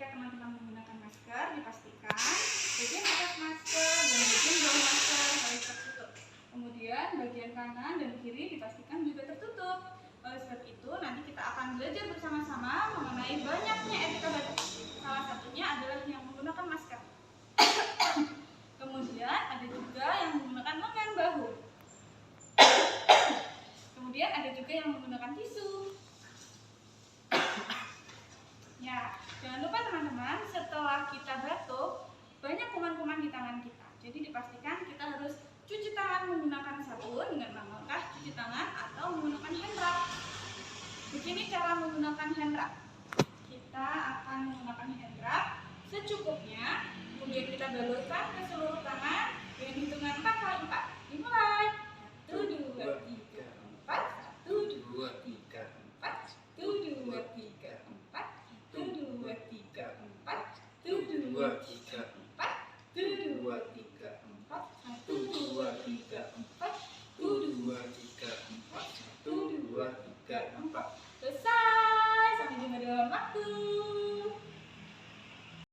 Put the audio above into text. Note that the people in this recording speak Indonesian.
ketika teman-teman menggunakan masker, dipastikan bagian atas masker dan bagian bawah masker harus tertutup. Kemudian bagian kanan dan kiri dipastikan juga tertutup. Oleh sebab itu, nanti kita akan belajar bersama-sama mengenai banyaknya etika batuk. Salah satunya adalah yang menggunakan masker. Kemudian ada juga yang menggunakan lengan bahu. Kemudian ada juga yang menggunakan tisu. Ya, jangan lupa teman-teman, setelah kita batuk, banyak kuman-kuman di tangan kita. Jadi dipastikan kita harus cuci tangan menggunakan sabun dengan melangkah cuci tangan atau menggunakan hand rub. Begini cara menggunakan hand rub. Kita akan menggunakan hand rub secukupnya, kemudian kita balurkan ke seluruh tangan dengan hitungan 4 kali 4. Dimulai. 1, 2, 3, 4. 1, 2, 3, 4. 1, 2, 3, 4. 1, 2, 3, 4. 1, 2, 3.